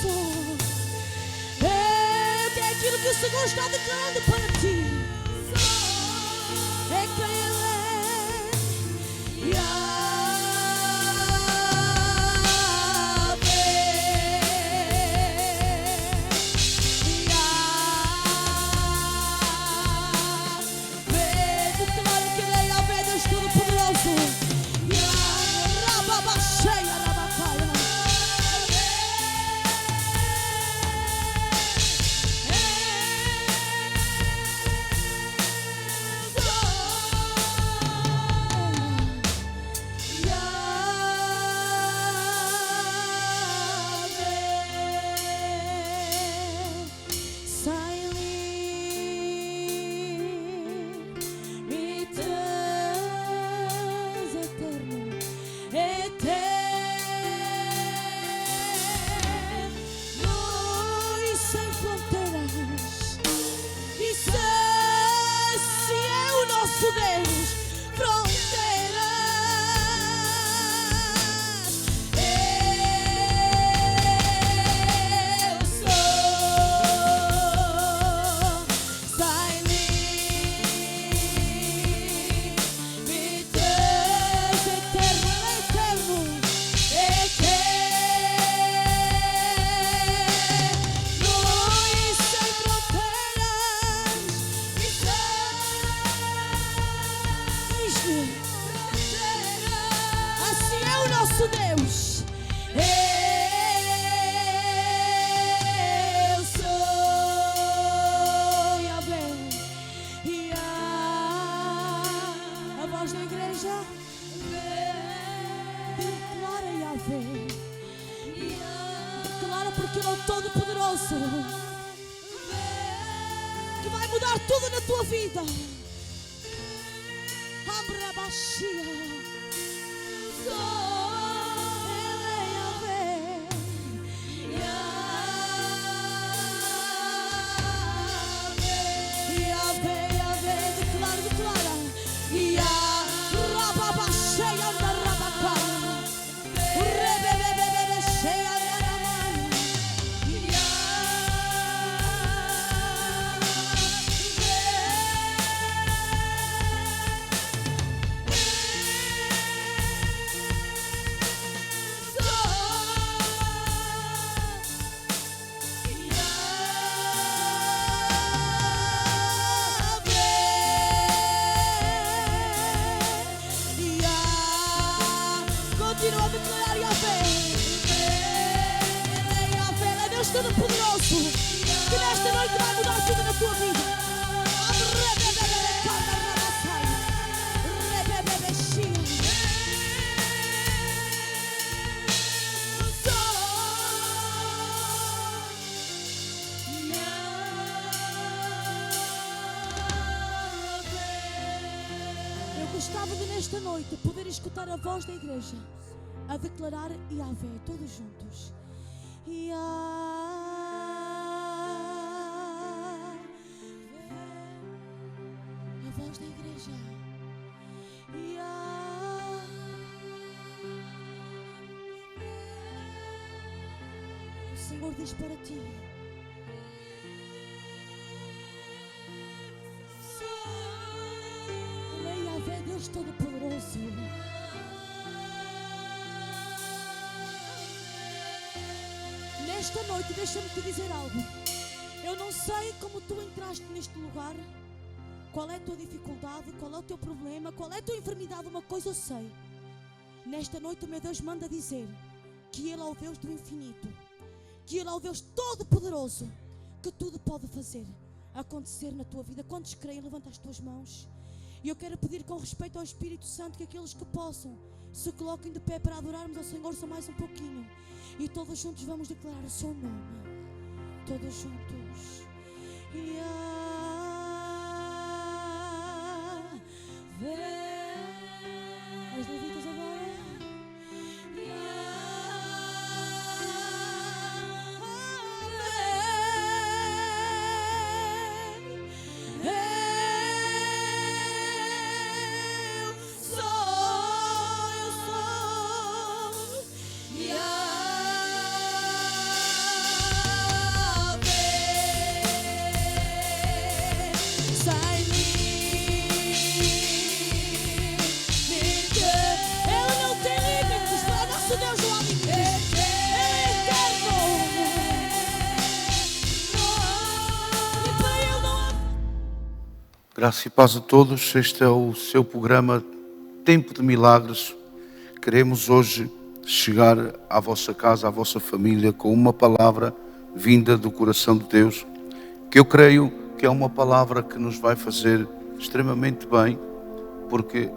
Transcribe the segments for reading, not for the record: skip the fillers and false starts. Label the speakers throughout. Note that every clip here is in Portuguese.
Speaker 1: sou. É aquilo que o Senhor está declarando para ti. É quem Ele é. Yahvé, declaro que Ele é Yahvé, Deus Todo-Poderoso. Rababacheia, rabacaia. Deus, fronteiras, eu sou, sai livre, Deus eterno, eterno, eterno e sem fronteiras, e assim é o nosso Deus. Eu sou Yahvé. A voz da igreja declara Yahvé. Declara porque Ele é o Todo-Poderoso, que vai mudar tudo na tua vida. Continua a declarar Yahvé. Yahvé é Deus Todo-Poderoso, que nesta noite vai mudar tudo na tua vida. Eu gostava de nesta noite poder escutar a voz da igreja a declarar Yahvé, todos juntos. A voz da igreja. O Senhor diz para ti: Ele é Yahvé, Deus Todo-Poderoso. Nesta noite, deixa-me te dizer algo. Eu não sei como tu entraste neste lugar, qual é a tua dificuldade, qual é o teu problema, qual é a tua enfermidade. Uma coisa eu sei: nesta noite o meu Deus manda dizer que Ele é o Deus do infinito, que Ele é o Deus Todo-Poderoso, que tudo pode fazer acontecer na tua vida. Quantos creem? Levanta as tuas mãos. E eu quero pedir com respeito ao Espírito Santo que aqueles que possam se coloquem de pé para adorarmos ao Senhor só mais um pouquinho. E todos juntos vamos declarar o seu nome. Todos juntos. As levitas agora.
Speaker 2: Graça e paz a todos. Este é o seu programa Tempo de Milagres. Queremos hoje chegar à vossa casa, à vossa família, com uma palavra vinda do coração de Deus, que eu creio que é uma palavra que nos vai fazer extremamente bem, porque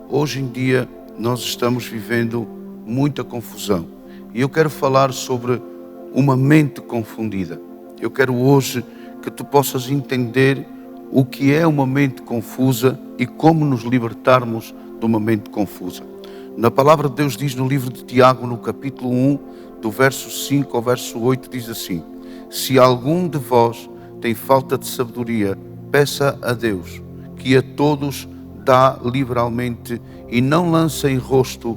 Speaker 2: hoje em dia nós estamos vivendo muita confusão. E eu quero falar sobre uma mente confundida. Eu quero hoje que tu possas entender o que é uma mente confusa e como nos libertarmos de uma mente confusa. Na palavra de Deus diz no livro de Tiago, no capítulo 1, do verso 5 ao verso 8, diz assim: se algum de vós tem falta de sabedoria, peça a Deus, que a todos dá liberalmente e não lança em rosto,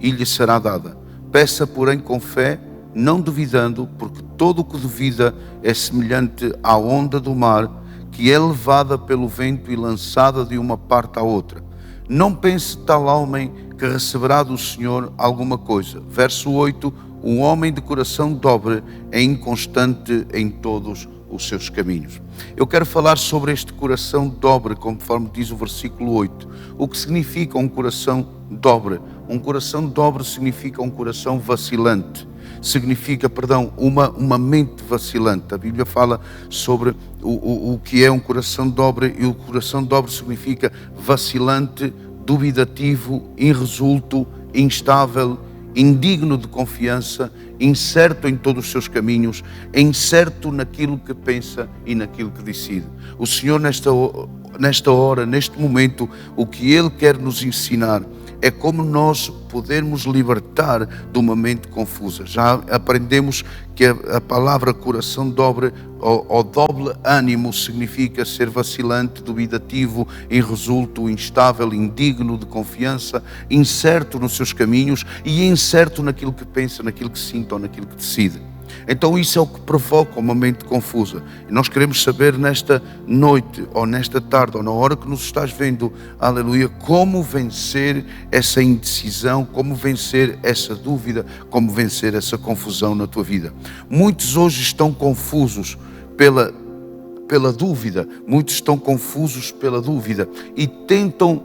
Speaker 2: e lhe será dada. Peça, porém, com fé, não duvidando, porque todo o que duvida é semelhante à onda do mar, que é levada pelo vento e lançada de uma parte à outra. Não pense tal homem que receberá do Senhor alguma coisa. Verso 8, o homem de coração dobre é inconstante em todos os seus caminhos. Eu quero falar sobre este coração dobre, conforme diz o versículo 8. O que significa um coração dobre? Um coração dobre significa um coração vacilante. Significa, uma mente vacilante. A Bíblia fala sobre o que é um coração dobre, e o coração dobre significa vacilante, dubitativo, irresolto, instável, indigno de confiança, incerto em todos os seus caminhos, incerto naquilo que pensa e naquilo que decide. O Senhor, nesta hora, neste momento, o que Ele quer nos ensinar é como nós podermos libertar de uma mente confusa. Já aprendemos que a palavra coração dobre ou doble ânimo significa ser vacilante, dubitativo, irresolto, instável, indigno de confiança, incerto nos seus caminhos e incerto naquilo que pensa, naquilo que sinta ou naquilo que decide. Então isso é o que provoca uma mente confusa. E nós queremos saber nesta noite, ou nesta tarde, ou na hora que nos estás vendo, aleluia, como vencer essa indecisão, como vencer essa dúvida, como vencer essa confusão na tua vida. Muitos hoje estão confusos pela dúvida, muitos estão confusos pela dúvida e tentam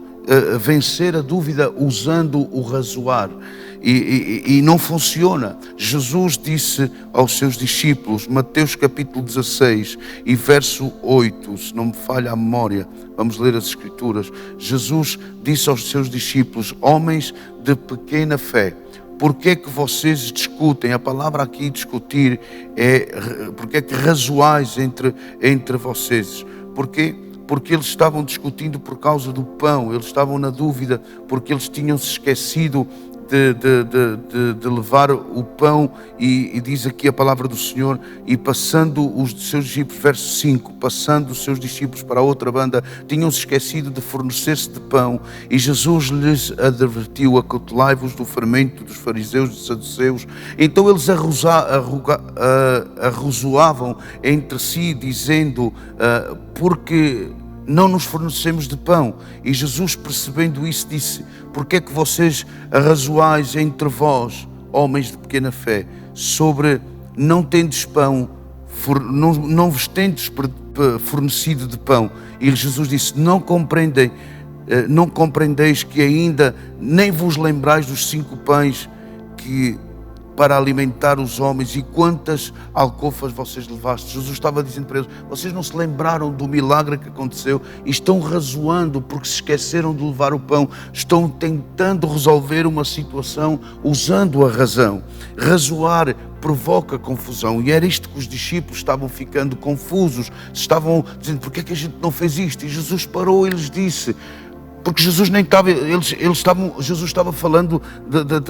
Speaker 2: vencer a dúvida usando o razoar. E não funciona. Jesus disse aos seus discípulos, Mateus capítulo 16 e verso 8, se não me falha a memória, vamos ler as Escrituras. Jesus disse aos seus discípulos, homens de pequena fé, porque é que vocês discutem? A palavra aqui discutir é, porque é que razoais entre vocês? Porquê? Porque eles estavam discutindo por causa do pão, eles estavam na dúvida, porque eles tinham se esquecido de levar o pão, e diz aqui a palavra do Senhor, e passando os seus discípulos, verso 5, passando os seus discípulos para a outra banda, tinham-se esquecido de fornecer-se de pão, e Jesus lhes advertiu, acautelai-vos do fermento dos fariseus e dos saduceus. Então eles arrazoavam entre si, dizendo, porque não nos fornecemos de pão? E Jesus, percebendo isso, disse, porque é que vocês arrazoais entre vós, homens de pequena fé, sobre não tendes pão, não vos tendes fornecido de pão? E Jesus disse, não compreendeis que ainda nem vos lembrais dos 5 pães que para alimentar os homens, e quantas alcofas vocês levaste? Jesus estava dizendo para eles, vocês não se lembraram do milagre que aconteceu e estão razoando porque se esqueceram de levar o pão, estão tentando resolver uma situação usando a razão. Razoar provoca confusão, e era isto que os discípulos estavam ficando confusos, estavam dizendo, porque é que a gente não fez isto? E Jesus parou e lhes disse, porque Jesus nem estava, Jesus estava falando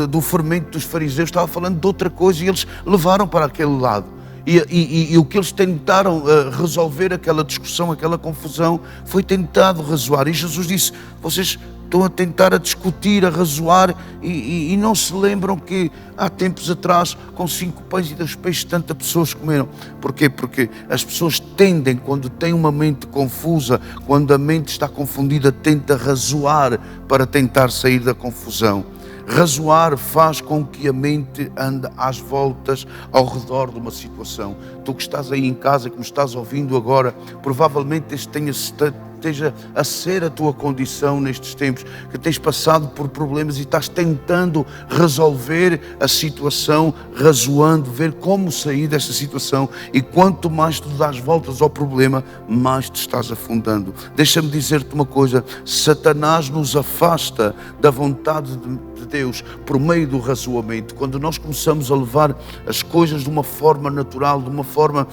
Speaker 2: do fermento dos fariseus, estava falando de outra coisa, e eles levaram para aquele lado. E o que eles tentaram resolver, aquela discussão, aquela confusão, foi tentado razoar. E Jesus disse, vocês estão a tentar a discutir, a razoar, e não se lembram que há tempos atrás, com 5 pães e 2 peixes, tantas pessoas comeram. Porquê? Porque as pessoas tendem, quando têm uma mente confusa, quando a mente está confundida, tenta razoar para tentar sair da confusão. Razoar faz com que a mente ande às voltas ao redor de uma situação. Tu que estás aí em casa, que me estás ouvindo agora, provavelmente esteja a ser a tua condição nestes tempos, que tens passado por problemas e estás tentando resolver a situação, razoando, ver como sair desta situação, e quanto mais tu dás voltas ao problema, mais te estás afundando. Deixa-me dizer-te uma coisa: Satanás nos afasta da vontade de Deus por meio do razoamento. Quando nós começamos a levar as coisas de uma forma natural, de uma forma,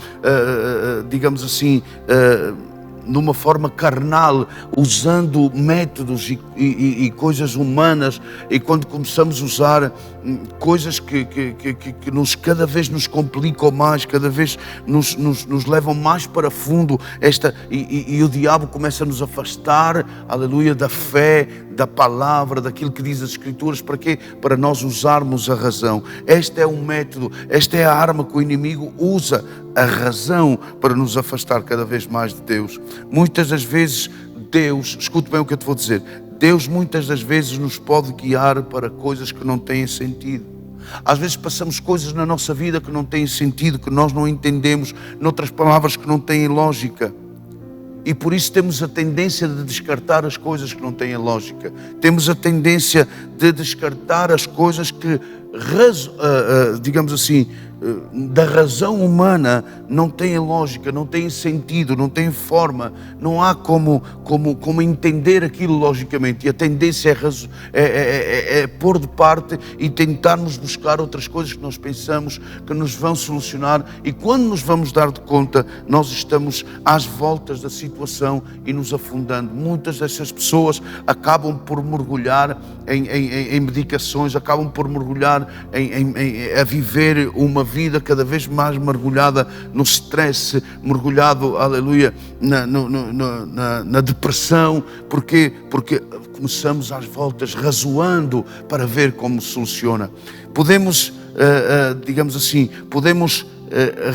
Speaker 2: digamos assim, numa forma carnal, usando métodos e coisas humanas, e quando começamos a usar coisas que cada vez nos complicam mais, cada vez nos levam mais para fundo, e o diabo começa a nos afastar, aleluia, da fé, da palavra, daquilo que diz as Escrituras. Para quê? Para nós usarmos a razão. Este é um método, esta é a arma que o inimigo usa, a razão, para nos afastar cada vez mais de Deus. Muitas das vezes Deus, escute bem o que eu te vou dizer, Deus muitas das vezes nos pode guiar para coisas que não têm sentido. Às vezes passamos coisas na nossa vida que não têm sentido, que nós não entendemos, noutras palavras, que não têm lógica. E por isso temos a tendência de descartar as coisas que não têm lógica. Temos a tendência de descartar as coisas que, digamos assim, da razão humana não têm lógica, não têm sentido, não têm forma, não há como entender aquilo logicamente. E a tendência é pôr de parte e tentarmos buscar outras coisas que nós pensamos que nos vão solucionar, e quando nos vamos dar de conta, nós estamos às voltas da situação e nos afundando. Muitas dessas pessoas acabam por mergulhar em medicações, acabam por mergulhar a viver uma vida cada vez mais mergulhada no stress, mergulhado, aleluia, na depressão. Porquê? Porque começamos às voltas razoando para ver como soluciona. Podemos, digamos assim, podemos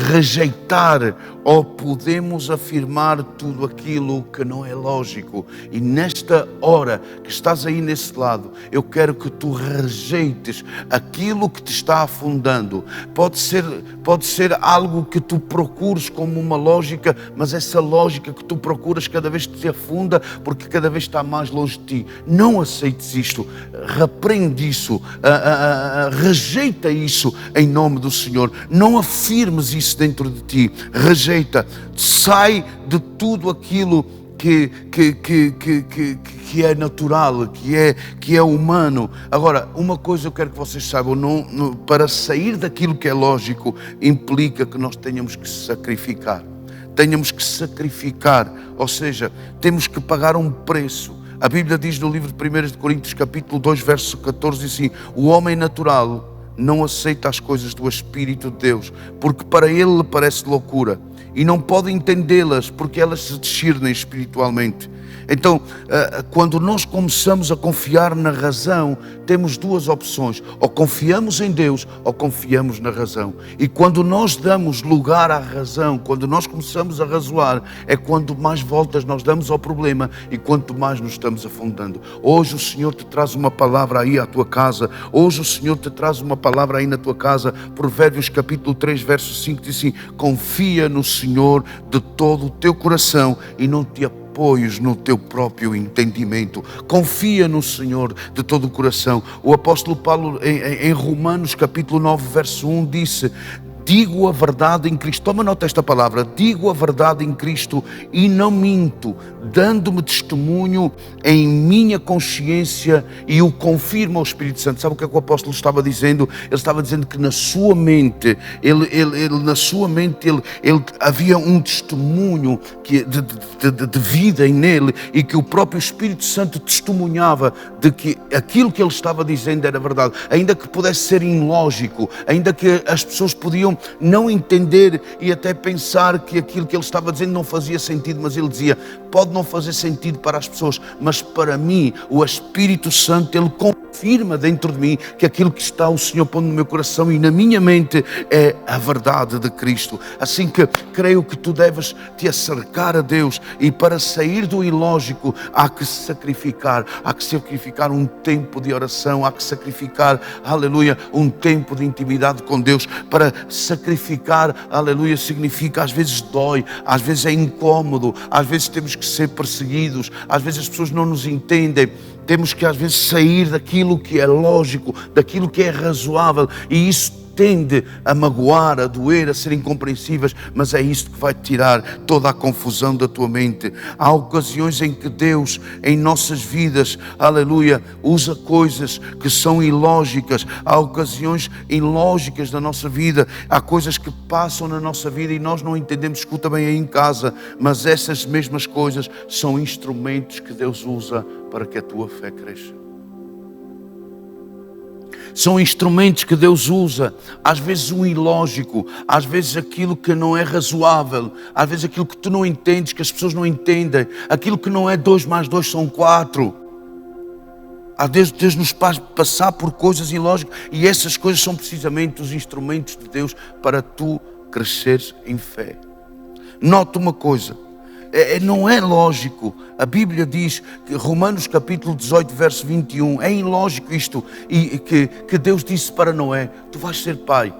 Speaker 2: rejeitar ou podemos afirmar tudo aquilo que não é lógico. E nesta hora que estás aí nesse lado, eu quero que tu rejeites aquilo que te está afundando. Pode ser algo que tu procures como uma lógica, mas essa lógica que tu procuras cada vez te afunda, porque cada vez está mais longe de ti. Não aceites isto, repreende isso, rejeita isso em nome do Senhor. Não afirmes isso dentro de ti, rejeita, sai de tudo aquilo que é natural, que é humano. Agora, uma coisa eu quero que vocês saibam, para sair daquilo que é lógico, implica que nós tenhamos que sacrificar. Ou seja, temos que pagar um preço. A Bíblia diz no livro de 1 Coríntios, capítulo 2, verso 14, diz assim: o homem natural não aceita as coisas do Espírito de Deus, porque para ele lhe parece loucura, e não pode entendê-las, porque elas se discernem espiritualmente. Então, quando nós começamos a confiar na razão, temos duas opções: ou confiamos em Deus, ou confiamos na razão. E quando nós damos lugar à razão, quando nós começamos a razoar, é quando mais voltas nós damos ao problema e quanto mais nos estamos afundando. Hoje o Senhor te traz uma palavra aí à tua casa. Hoje o Senhor te traz uma palavra aí na tua casa. Provérbios capítulo 3, verso 5 diz assim: confia no Senhor de todo o teu coração e não te apoies no teu próprio entendimento. Confia no Senhor de todo o coração. O apóstolo Paulo em Romanos capítulo 9 verso 1 disse: digo a verdade em Cristo. Toma nota desta palavra: digo a verdade em Cristo e não minto, dando-me testemunho em minha consciência, e o confirma o Espírito Santo. Sabe o que é que o apóstolo estava dizendo? Ele estava dizendo que na sua mente, ele havia um testemunho de vida em nele, e que o próprio Espírito Santo testemunhava de que aquilo que ele estava dizendo era verdade, ainda que pudesse ser ilógico, ainda que as pessoas podiam não entender e até pensar que aquilo que ele estava dizendo não fazia sentido, mas ele dizia: pode não fazer sentido para as pessoas, mas para mim o Espírito Santo, ele confirma afirma dentro de mim que aquilo que está o Senhor pondo no meu coração e na minha mente é a verdade de Cristo. Assim que creio que tu deves te acercar a Deus, e para sair do ilógico há que sacrificar um tempo de oração, há que sacrificar, aleluia, um tempo de intimidade com Deus. Para sacrificar, aleluia, significa às vezes dói, às vezes é incômodo, às vezes temos que ser perseguidos, às vezes as pessoas não nos entendem. Temos que às vezes sair daquilo que é lógico, daquilo que é razoável, e isso tende a magoar, a doer, a ser incompreensíveis, mas é isto que vai tirar toda a confusão da tua mente. Há ocasiões em que Deus, em nossas vidas, aleluia, usa coisas que são ilógicas. Há ocasiões ilógicas da nossa vida, há coisas que passam na nossa vida e nós não entendemos. Escuta bem aí em casa, mas essas mesmas coisas são instrumentos que Deus usa para que a tua fé cresça. São instrumentos que Deus usa, às vezes um ilógico, às vezes aquilo que não é razoável, às vezes aquilo que tu não entendes, que as pessoas não entendem, aquilo que não é 2 mais 2 são 4. Deus nos faz passar por coisas ilógicas, e essas coisas são precisamente os instrumentos de Deus para tu cresceres em fé. Nota uma coisa. Não é lógico. A Bíblia diz, Romanos capítulo 18, verso 21, é ilógico isto, e que Deus disse para Noé: tu vais ser pai.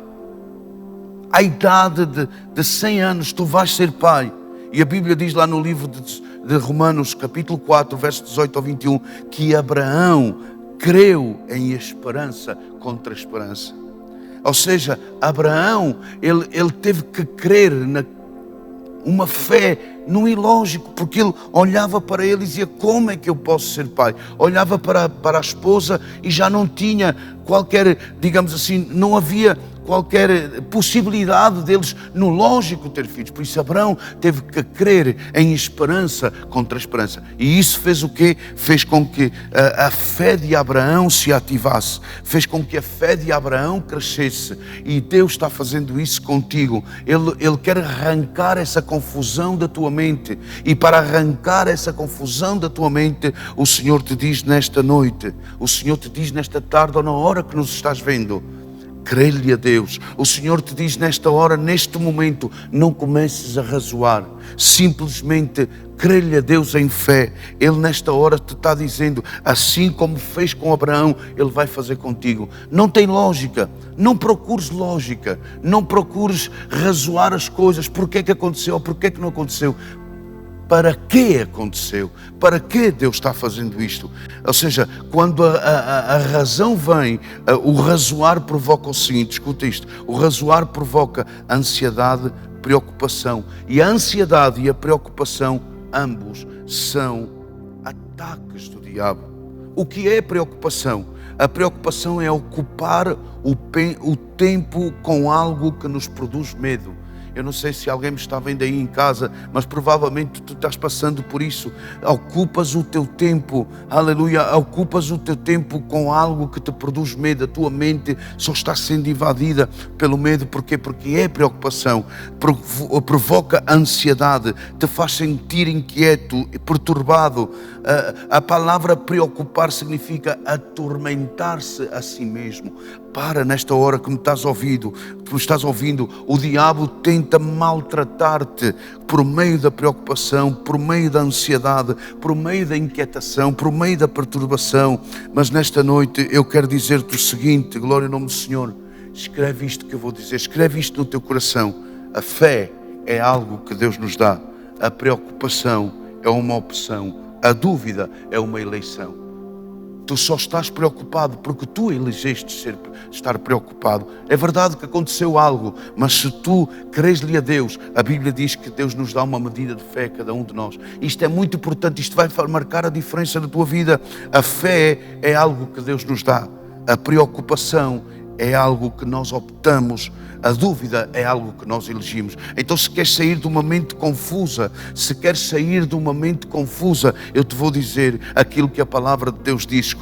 Speaker 2: À idade de 100 anos tu vais ser pai. E a Bíblia diz lá no livro de Romanos capítulo 4, verso 18 ao 21, que Abraão creu em esperança contra a esperança. Ou seja, Abraão, ele teve que crer uma fé no ilógico, porque ele olhava para ele e dizia: como é que eu posso ser pai? Olhava para a esposa e já não tinha qualquer, digamos assim, não havia qualquer possibilidade deles no lógico ter filhos. Por isso Abraão teve que crer em esperança contra a esperança. E isso fez o quê? Fez com que a fé de Abraão se ativasse. Fez com que a fé de Abraão crescesse. E Deus está fazendo isso contigo. Ele quer arrancar essa confusão da tua mente. E para arrancar essa confusão da tua mente, o Senhor te diz nesta noite, o Senhor te diz nesta tarde ou na hora que nos estás vendo: crê-lhe a Deus. O Senhor te diz nesta hora, neste momento, não comeces a razoar. Simplesmente crê-lhe a Deus em fé. Ele nesta hora te está dizendo, assim como fez com Abraão, Ele vai fazer contigo. Não tem lógica. Não procures lógica. Não procures razoar as coisas. Porquê que aconteceu ou porquê que não aconteceu? Para que aconteceu? Para que Deus está fazendo isto? Ou seja, quando a razão vem, o razoar provoca o seguinte, escuta isto: o razoar provoca ansiedade, preocupação. E a ansiedade e a preocupação, ambos são ataques do diabo. O que é preocupação? A preocupação é ocupar o tempo com algo que nos produz medo. Eu não sei se alguém me está vendo aí em casa, mas provavelmente tu estás passando por isso. Ocupas o teu tempo, aleluia, ocupas o teu tempo com algo que te produz medo. A tua mente só está sendo invadida pelo medo. Porquê? Porque é preocupação, provoca ansiedade, te faz sentir inquieto, perturbado. A palavra preocupar significa atormentar-se a si mesmo. Para nesta hora que me estás ouvindo, o diabo tenta maltratar-te por meio da preocupação, por meio da ansiedade, por meio da inquietação, por meio da perturbação. Mas nesta noite eu quero dizer-te o seguinte, glória ao nome do Senhor: escreve isto que eu vou dizer, escreve isto no teu coração. A fé é algo que Deus nos dá, a preocupação é uma opção, a dúvida é uma eleição. Tu só estás preocupado porque tu elegeste estar preocupado. É verdade que aconteceu algo, mas se tu crês-lhe a Deus, a Bíblia diz que Deus nos dá uma medida de fé a cada um de nós. Isto é muito importante, isto vai marcar a diferença na tua vida. A fé é algo que Deus nos dá. A preocupação é algo que nós optamos. A dúvida é algo que nós elegimos. Então, se queres sair de uma mente confusa, eu te vou dizer aquilo que a palavra de Deus diz.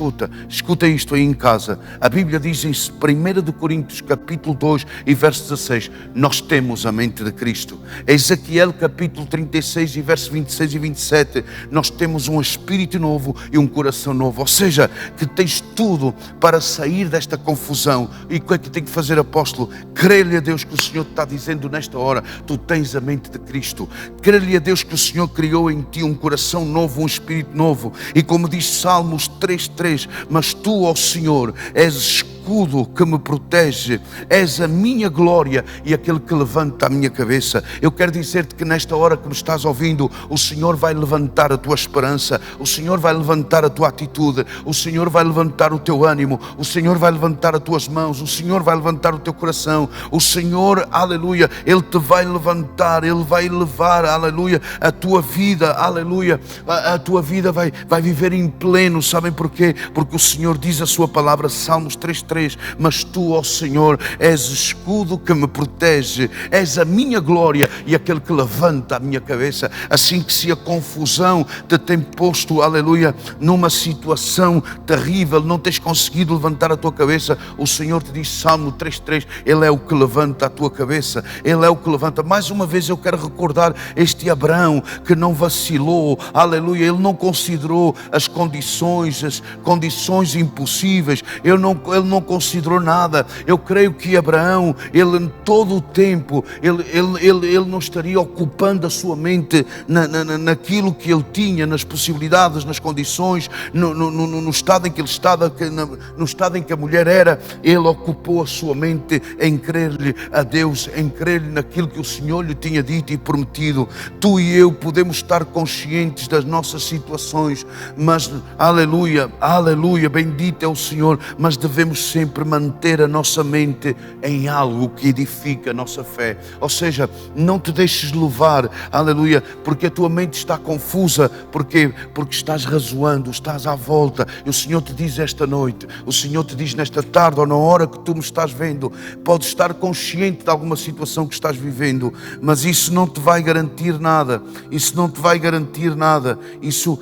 Speaker 2: Escuta isto aí em casa. A Bíblia diz em 1 Coríntios capítulo 2 e verso 16, nós temos a mente de Cristo. Ezequiel capítulo 36 e verso 26 e 27, nós temos um espírito novo e um coração novo. Ou seja, que tens tudo para sair desta confusão. E o que é que tem que fazer, apóstolo? Crer-lhe a Deus que o Senhor te está dizendo nesta hora, tu tens a mente de Cristo. Crer-lhe a Deus que o Senhor criou em ti um coração novo, um espírito novo. E como diz Salmos 3:3, mas tu, ó Senhor, és escudo que me protege, és a minha glória e aquele que levanta a minha cabeça. Eu quero dizer-te que nesta hora que me estás ouvindo, o Senhor vai levantar a tua esperança, o Senhor vai levantar a tua atitude, o Senhor vai levantar o teu ânimo, o Senhor vai levantar as tuas mãos, o Senhor vai levantar o teu coração, o Senhor, aleluia, Ele te vai levantar, Ele vai levar, aleluia, a tua vida, aleluia, a tua vida vai viver em pleno. Sabem porquê? Porque o Senhor diz a sua palavra, Salmos 3:3, mas tu, ó Senhor, és escudo que me protege, és a minha glória e aquele que levanta a minha cabeça. Assim que se a confusão te tem posto, aleluia, numa situação terrível, não tens conseguido levantar a tua cabeça, o Senhor te diz, Salmo 3:3, Ele é o que levanta a tua cabeça, Ele é o que levanta. Mais uma vez eu quero recordar este Abraão que não vacilou, aleluia, ele não considerou as condições impossíveis, ele não considerou nada. Eu creio que Abraão, ele em todo o tempo, ele não estaria ocupando a sua mente naquilo que ele tinha, nas possibilidades, nas condições, no estado em que ele estava, no estado em que a mulher era. Ele ocupou a sua mente em crer-lhe a Deus, em crer-lhe naquilo que o Senhor lhe tinha dito e prometido. Tu e eu podemos estar conscientes das nossas situações, mas aleluia, aleluia, bendito é o Senhor, mas devemos sempre manter a nossa mente em algo que edifica a nossa fé. Ou seja, não te deixes levar, aleluia, porque a tua mente está confusa, porque estás razoando, estás à volta. E o Senhor te diz esta noite, o Senhor te diz nesta tarde ou na hora que tu me estás vendo, podes estar consciente de alguma situação que estás vivendo, mas isso não te vai garantir nada, isso não te vai garantir nada, isso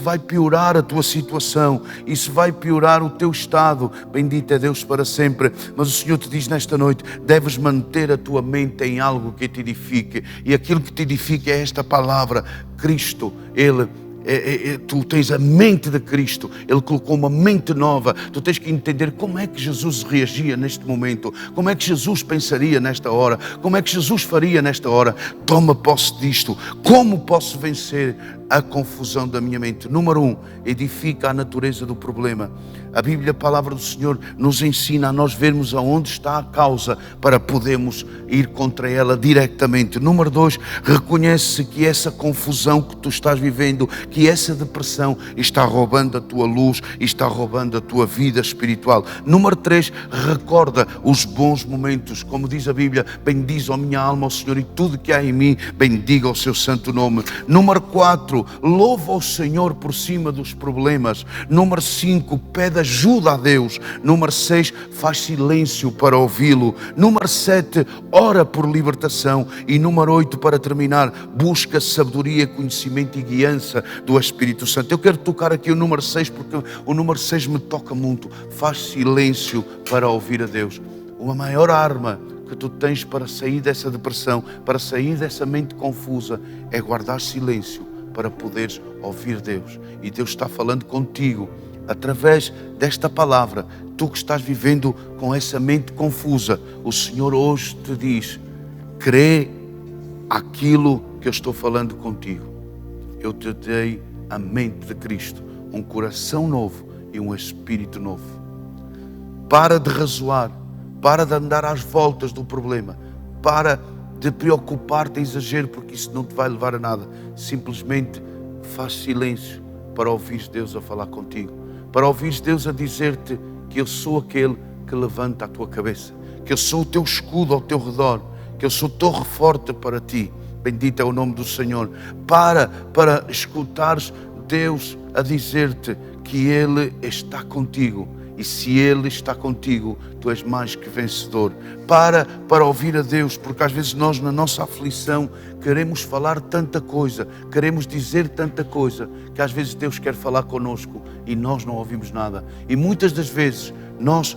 Speaker 2: vai piorar a tua situação, isso vai piorar o teu estado. Bendito é Deus para sempre. Mas o Senhor te diz nesta noite, deves manter a tua mente em algo que te edifique, e aquilo que te edifica é esta palavra, Cristo. Tu tens a mente de Cristo, Ele colocou uma mente nova. Tu tens que entender como é que Jesus reagia neste momento, como é que Jesus pensaria nesta hora, como é que Jesus faria nesta hora. Toma posse disto. Como posso vencer a confusão da minha mente? Número 1, edifica a natureza do problema. A Bíblia, a palavra do Senhor, nos ensina a nós vermos aonde está a causa para podermos ir contra ela diretamente. Número 2, reconhece que essa confusão que tu estás vivendo, que essa depressão está roubando a tua luz, está roubando a tua vida espiritual. Número 3, recorda os bons momentos. Como diz a Bíblia, bendiz, ó minha alma, ao Senhor, e tudo que há em mim, bendiga o seu santo nome. Número 4, louva o Senhor por cima dos problemas. Número 5, pede ajuda a Deus. Número 6, faz silêncio para ouvi-lo. Número 7, ora por libertação. E número 8, para terminar, busca sabedoria, conhecimento e guiança do Espírito Santo. Eu quero tocar aqui o número 6, porque o número 6 me toca muito. Faz silêncio para ouvir a Deus. Uma maior arma que tu tens para sair dessa depressão, para sair dessa mente confusa, é guardar silêncio para poderes ouvir Deus. E Deus está falando contigo através desta palavra. Tu que estás vivendo com essa mente confusa, o Senhor hoje te diz, crê aquilo que eu estou falando contigo. Eu te dei a mente de Cristo, um coração novo e um espírito novo. Para de razoar, para de andar às voltas do problema, para de preocupar-te em exagero, porque isso não te vai levar a nada. Simplesmente faz silêncio para ouvir Deus a falar contigo, para ouvir Deus a dizer-te que eu sou aquele que levanta a tua cabeça, que eu sou o teu escudo ao teu redor, que eu sou torre forte para ti. Bendito é o nome do Senhor. Para escutares Deus a dizer-te que Ele está contigo E se Ele está contigo, tu és mais que vencedor. Para ouvir a Deus, porque às vezes nós, na nossa aflição, queremos falar tanta coisa, queremos dizer tanta coisa, que às vezes Deus quer falar connosco e nós não ouvimos nada. E muitas das vezes nós,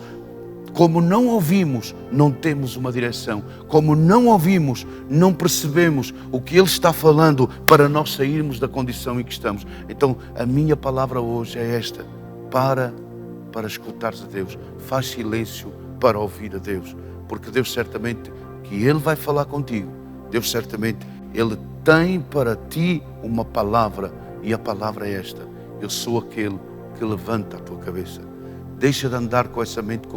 Speaker 2: como não ouvimos, não temos uma direção. Como não ouvimos, não percebemos o que Ele está falando para nós sairmos da condição em que estamos. Então, a minha palavra hoje é esta: para escutares a Deus. Faz silêncio para ouvir a Deus. Porque Deus certamente que Ele vai falar contigo. Deus certamente, Ele tem para ti uma palavra. E a palavra é esta: eu sou aquele que levanta a tua cabeça. Deixa de andar com essa mente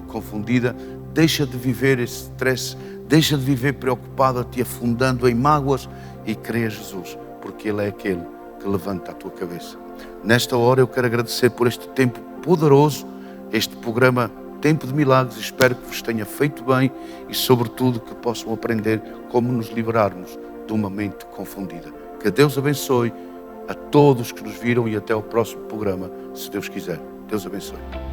Speaker 2: confundida. Deixa de viver esse stress. Deixa de viver preocupado, te afundando em mágoas, e crê a Jesus, porque Ele é aquele que levanta a tua cabeça. Nesta hora eu quero agradecer por este tempo poderoso, este programa Tempo de Milagres. Espero que vos tenha feito bem e, sobretudo, que possam aprender como nos livrarmos de uma mente confundida. Que Deus abençoe a todos que nos viram e até ao próximo programa, se Deus quiser. Deus abençoe.